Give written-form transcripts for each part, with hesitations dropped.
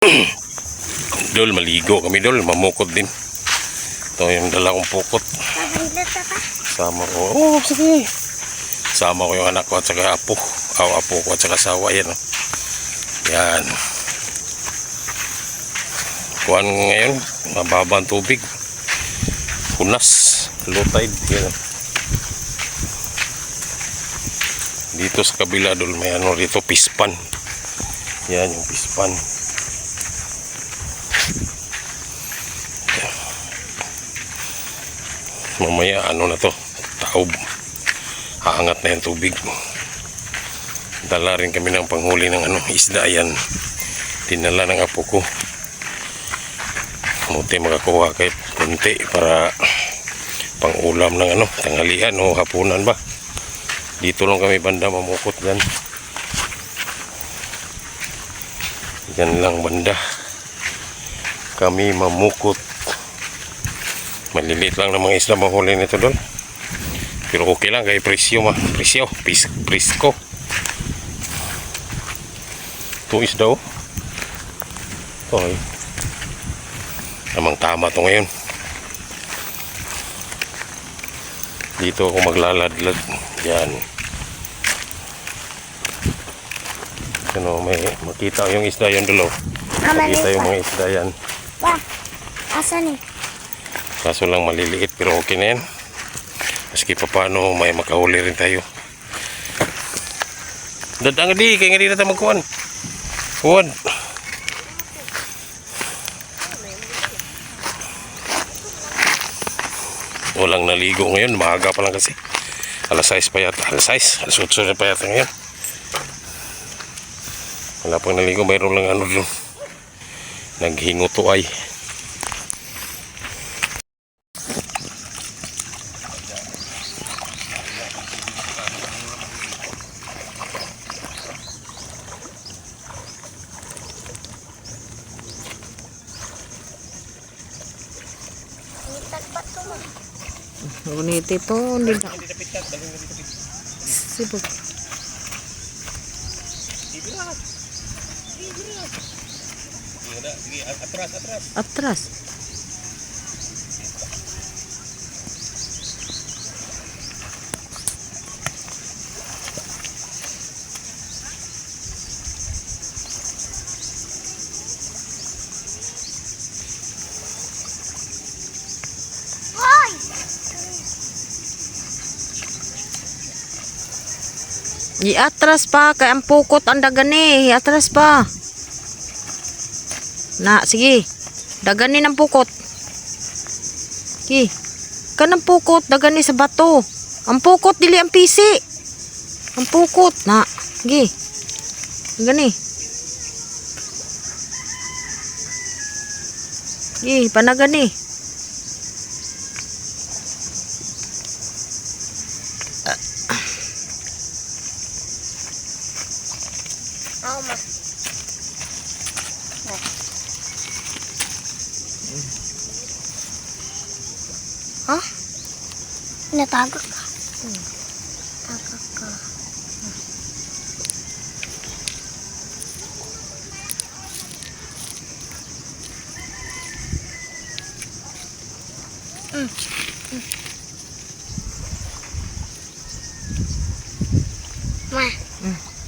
Dol, maligo kami dol, mamukot din. Ito yung dala kong pukot. Sama ko. Oh, sige. Sama ko yung anak ko at saka apo. Apo ko at saka asawa. Yan. Oh. Yan. Kuhan ngayon, mababa ang tubig. Hunas. Low tide. Yan. Dito sa kabila dol, may ano rito, pispan. Yan yung pispan. Mamaya ano na to, taob, haangat na yung tubig. Dala rin kami ng panghuli ng ano, isda. Yan, dinala ng apo ko. Muti makakuha kahit kunti para pang ulam ng ano, tanghalian o hapunan ba. Dito lang kami banda mamukot yan. Yan lang banda kami mamukot. Maliliit lang ng mga isla mahuli nito doon. Pero okay lang kay presyo presko. Ito isda oh. Okay. Tamang tama to ngayon. Dito ako maglaladlad. Yan. Ano, may makita yung isda yun dulo. Makita yung mga isda yan. Wah, asan eh? Kaso lang maliliit pero okay na yan. Maski pa paano may makahuli rin tayo. Dadang di, kaya nga di natin magkuhan. Kuhan. Walang naligo ngayon, maaga pa lang kasi. Alas 6 pa yata, alas 8 na pa yata ngayon. Wala pang naligo, mayroon lang ano doon. Naghinguto ay. Ngunit ito, hindi na. Sibuk. Atras. Atras pa, kaya ang pukot ang dagani. Atras pa. Na, sige. Dagani ng pukot. Sige. Kanang pukot, dagani sa bato. Ang pukot, dili ang pisi. Ang pukot. Na, sige. Dagani. Sige, panagani. Ha? Natago ka. Tago ka. Ma.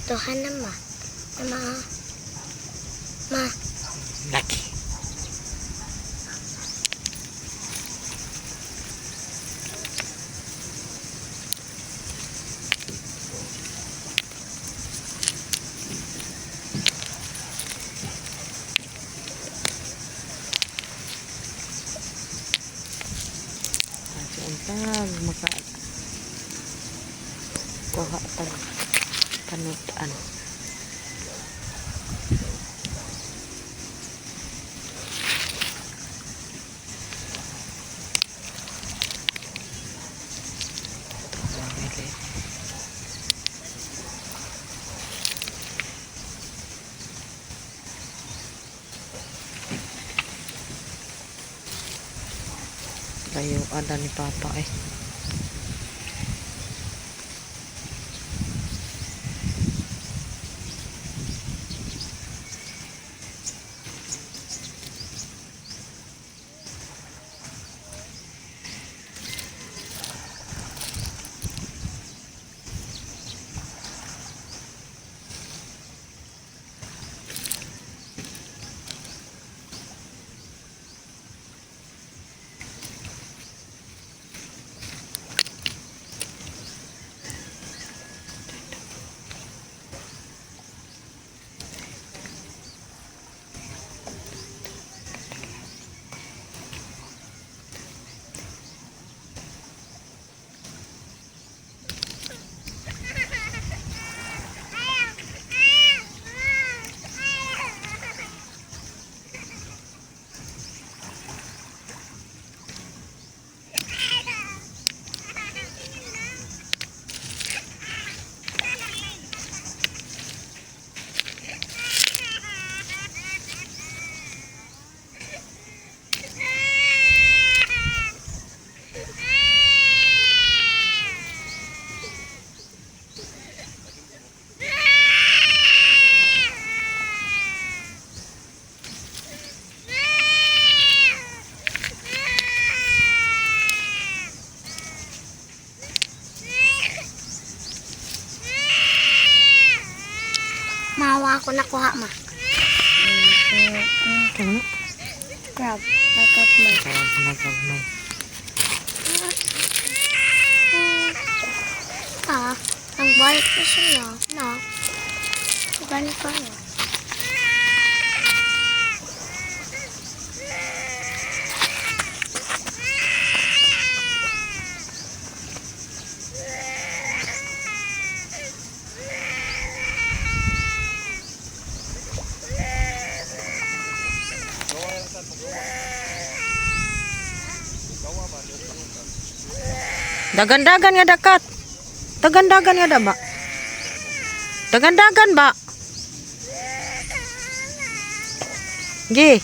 Tuhan na ma. Ma. Laki. Tag maka kuha tag kanutan. Tayo ada ni Papa eh. nakuha, ma. Ano? Crab. Nagkagmay. Nagagmay. Ang balik na siya, no? Ganito ka, no? Dagan-dagan nga dakat. Dagan-dagan nga da ba? Dagan-dagan ba? Gi.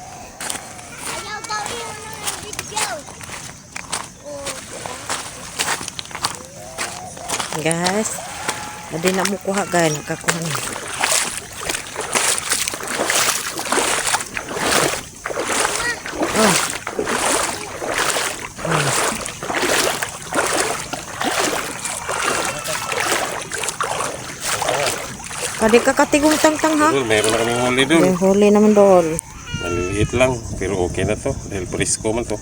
Ayaw daw yun ng video. Guys, adi na mo kuha guys, nakakuha na. Oh. Kadi ka katigong tang-tang ha? Dol, meron na kaming huli dol. May huli naman doon. Maliliit lang, pero okay na to. Dahil presko man to.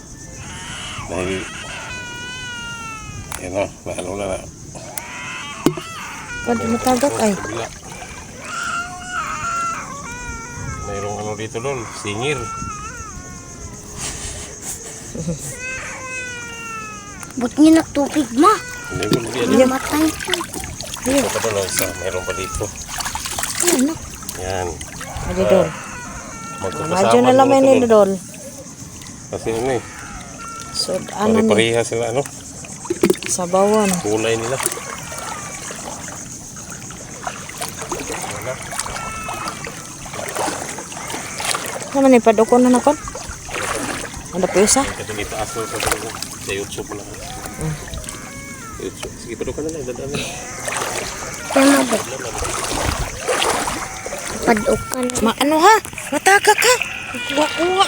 Dahil, yan o, naano na. Kadi matagak ay. Kabila. Mayroong ano dito dol, singir. Ba't niya nagtubig, ma? Hindi ko hindi ano. Namatay ko. Ito pa dol, isa. Mayroon pa dito. Ano? Yan. Adi doon. Magkakasama Medyo na laman dito, ni dol. doon. Kasi ano eh, So, ano ni? pare-pareha sila ano, Sabawan. kulay nila. Ano ni padukon na nakon? Ada pa isa? Kasi itaas mo sa YouTube na. YouTube. Sige, padukan na lang. Dadaan na. Tama ba? Padok ka na. Ma ano ha? Matagak ka. Kuha-kuha.